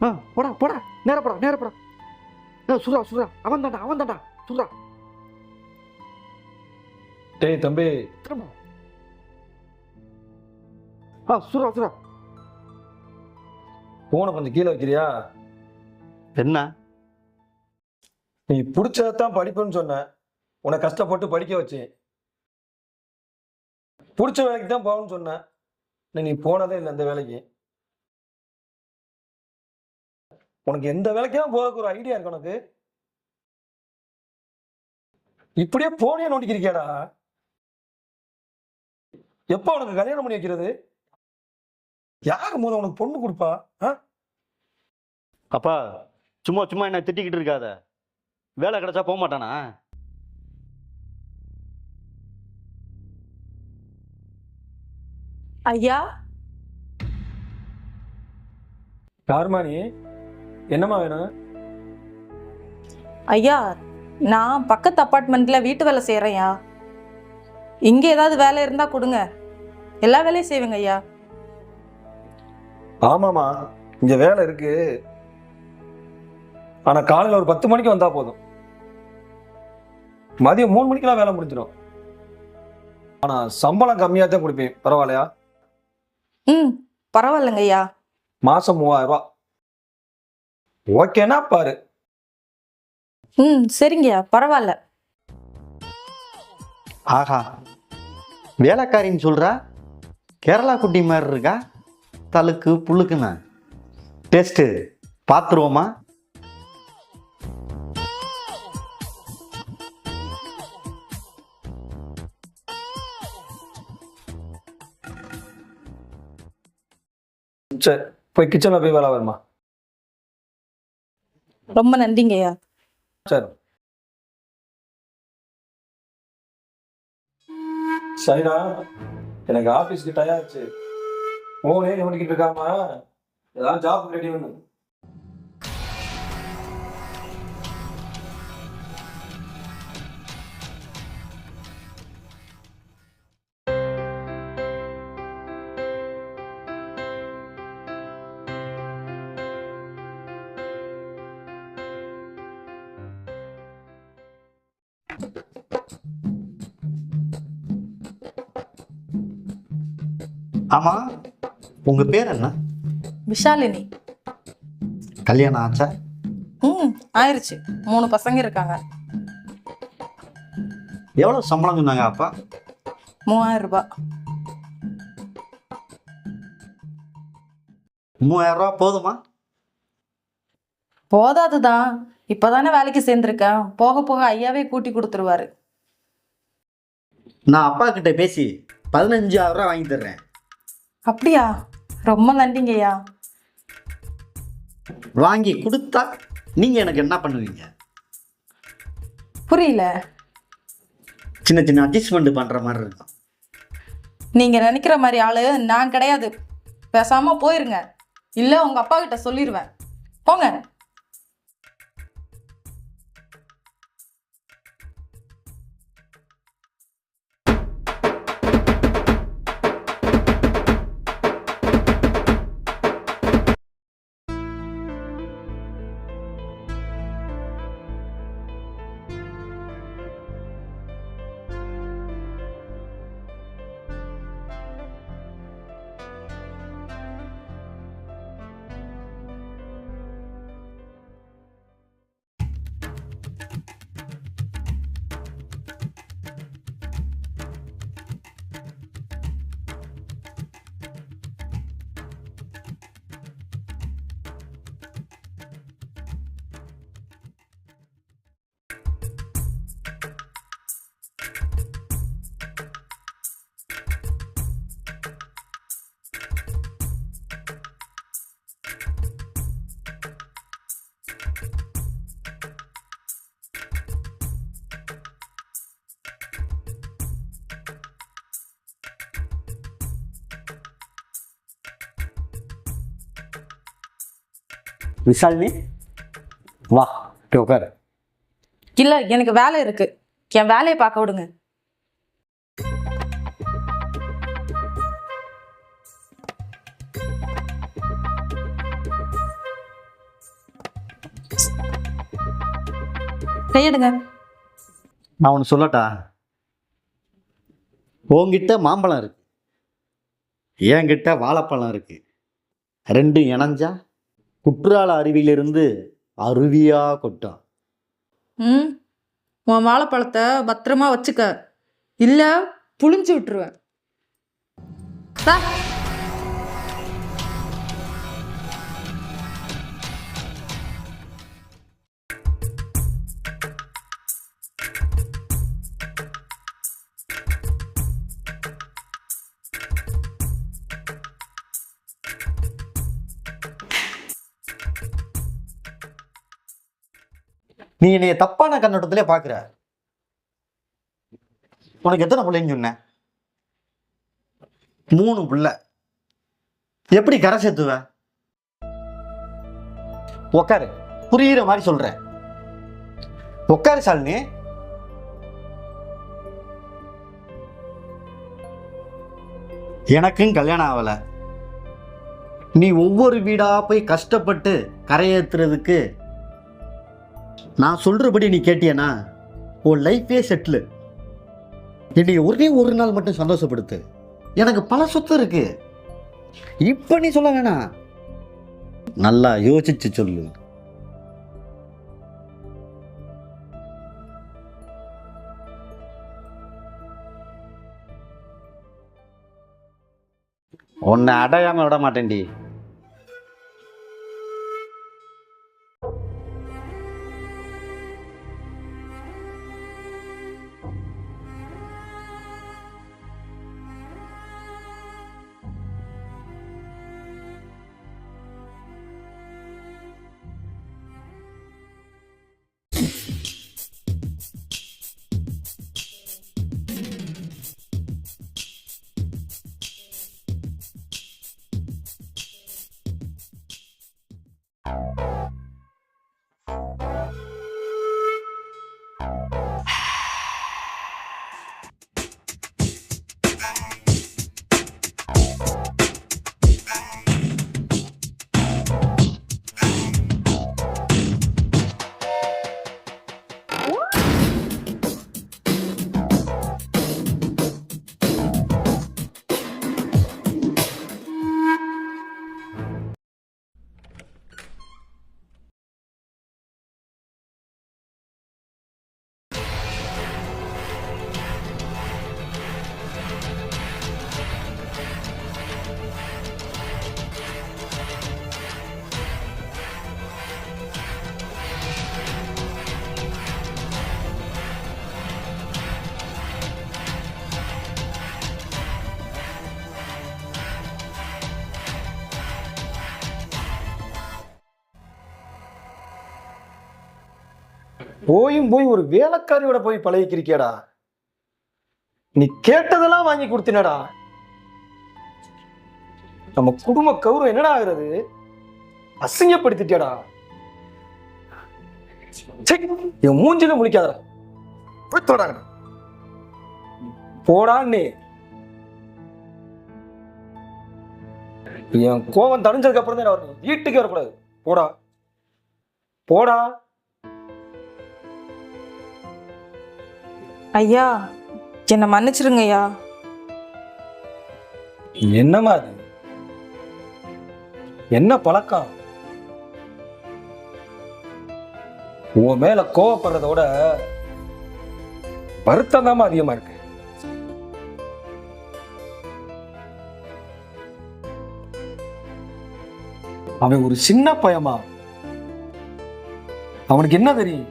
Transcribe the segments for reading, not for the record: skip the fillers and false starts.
போடா போடா, நேர போடா நேர போடா. சுரா சுரா, அவன் தாண்டா சுரா. டேய் தம்பி, திரும்ப சுரா சுரா. போனை கொஞ்சம் கீழே வைக்கிறியா? என்ன? நீ பிடிச்சதான் படிப்புன்னு சொன்ன, உன்னை கஷ்டப்பட்டு படிக்க வச்சேன். பிடிச்ச வேலைக்கு தான் போகணும்னு சொன்ன, நீ போனதே இல்லை அந்த வேலைக்கு. உனக்கு எந்த வேலைக்கெல்லாம் போறதுக்கு ஒரு ஐடியா இருக்கு உனக்கு? இப்படியே போனே நோண்டிக்கிறியாடா? எப்ப உனக்கு கல்யாணம் பண்ணி வைக்கிறது? யாரு முதல்ல உனக்கு பொண்ணு கொடுப்பா? அப்பா, சும்மா சும்மா என்ன திட்டிக்கிட்டு இருக்காத. வேலை கிடைச்சா போக மாட்டானா? ஐயா, யாருமா நீ? என்னம்மா வேணும்? ஐயா, நான் பக்கத்து அப்பார்ட்மெண்ட்ல வீட்டு வேலை செய்யறேன்யா. இங்க ஏதாவது வேலை இருந்தா கொடுங்க, எல்லா வேலையும் செய்வேங்க ஐயா. ஆமாமா, இங்க வேலை இருக்கு. ஆனா காலையில ஒரு 10 மணிக்கு வந்தா போதும். மதியம் 3 மணிக்கெல்லாம் வேலை முடிஞ்சிடும். ஆனா சம்பளம் கம்மியா தான் கொடுப்பேன், பரவாயில்லையா? பரவாயில்லைங்க ஐயா. மாசம் 3000 ரூபாய். ஓகேனா பாரு. சரிங்கய்யா, பரவாயில்ல. ஆஹா, வேலைக்காரின்னு சொல்றா, கேரளா குட்டி மாதிரி இருக்கா. தலுக்கு புல்லுக்குண்ணா டெஸ்ட்டு பார்த்துருவோமா? சரி, போய் கிச்சன்ல போய் வேலை வருமா? ரொம்ப நன்றிங்க ஐயா. சரி சரிடா, எனக்கு ஆபீஸ்க்கு டயம் ஆச்சு. போனே நோண்டிக்கிட்டு இருக்காம ஏதாவது ஜாப் ரெடி பண்ணு. ஆமா, உங்க பேர் என்ன? விஷாலினி. கல்யாணம் ஆச்சா? ஆயிருச்சு. 3 பசங்க இருக்காங்க. எவ்வளவு சம்பளம் சொன்னாங்க அப்பா? 3000 ரூபாய். 3000 ரூபா போதுமா? போதாதுதான். இப்பதானே வேலைக்கு சேர்ந்திருக்கேன், போக போக ஐயாவே கூட்டி கொடுத்துருவாரு. நான் அப்பா கிட்ட பேசி 15000 ரூபா வாங்கி தர்றேன். அப்படியா? ரொம்ப நன்றிங்க ஐயா. வாங்கி கொடுத்தா நீங்க எனக்கு என்ன பண்ணுவீங்க? புரியல. சின்ன சின்ன அட்ஜஸ்ட்மெண்ட் பண்ற மாதிரி இருக்கும். நீங்க நினைக்கிற மாதிரி ஆளு நான் கிடையாது. பேசாம போயிருங்க, இல்ல உங்க அப்பா கிட்ட சொல்லிடுவேன். போங்க. விஷாலினி, வா உட்காரு. இல்ல, எனக்கு வேலை இருக்கு. என் வேலையை பார்க்க விடுங்க. கையெடுங்க. நான் ஒன்று சொல்லட்டா? உன்கிட்ட மாம்பழம் இருக்கு, என்கிட்ட வாழைப்பழம் இருக்கு. ரெண்டும் இணைஞ்சா குற்றால அருவியிலிருந்து அருவியா கொட்டும். ம், உன் வாழைப்பழத்தை பத்திரமா வச்சுக்க, இல்ல புளிஞ்சு விட்டுருவேன். வா. நீ என்னைய தப்பான கண்ணோட்டத்திலே பார்க்குற. உனக்கு எத்தனை பிள்ளைன்னு சொன்ன? 3 பிள்ளை. எப்படி கரை சேர்த்துவ? உக்காரு, புரியுற மாதிரி சொல்றேன். உக்காரு சாலினி. எனக்கும் கல்யாணம் ஆகலை. நீ ஒவ்வொரு வீடா போய் கஷ்டப்பட்டு கரையேற்றுறதுக்கு நான் சொல்றபடி நீ கேட்டியனா உன் லைஃபே செட்டில். என்னை ஒரே ஒரு நாள் மட்டும் சந்தோஷப்படுத்து. எனக்கு பல சொத்து இருக்கு. இப்ப நீ சொல்ல வேணாம், நல்லா யோசிச்சு சொல்லு. உன்னை அடையாம விட மாட்டேன்டி. போய் ஒரு வேலைக்காரியோட போய் பழகிக்கிறிக்கேடா. நீ கேட்டதெல்லாம் வாங்கி கொடுத்தினடா. நம்ம குடும்ப கௌரவம் என்னடா ஆகுறது? அசிங்கப்படுத்திட்டியாடா. என் மூஞ்சில முழிக்காதடா. போய் தொடாங்க போடான்னு. என் கோவம் தணிஞ்சதுக்கு அப்புறம் தான் வரணும். வீட்டுக்கே வரக்கூடாது. போடா போடா. ஐயா, என்னை மன்னிச்சிருங்க ஐயா. என்னமா அது? என்ன பழக்கம்? உன் மேல கோவப்படுறத விட வருத்தம் தான் அதிகமா இருக்கு. அவன் ஒரு சின்ன பையமா, அவனுக்கு என்ன தெரியும்?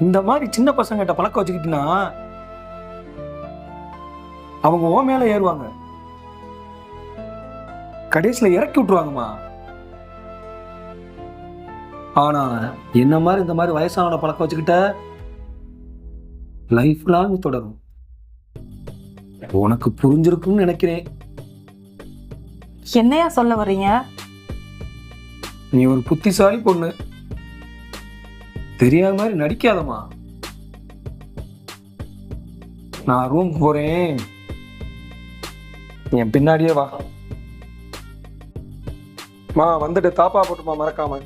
இந்த மாதிரி சின்ன பசங்க கிட்ட பழக்க வச்சுக்கிட்டீங்கன்னா அவங்க ஓ மேல ஏறுவாங்க, கடைசியில இறக்கி விட்டுருவாங்கம்மா. ஆனா என்ன மாதிரி இந்த மாதிரி வயசானவனை பழக்க வச்சுக்கிட்ட லைஃப் லாங் தொடரும். உனக்கு புரிஞ்சிருக்கும்னு நினைக்கிறேன். என்னையா சொல்ல வர்றீங்க? நீ ஒரு புத்திசாலி பொண்ணு, தெரியாத மாதிரி நடிக்காதம்மா. நான் ரூம் போறேன், என் பின்னாடியே வா. வந்துட்டு தாப்பா போட்டுமா மறக்காம.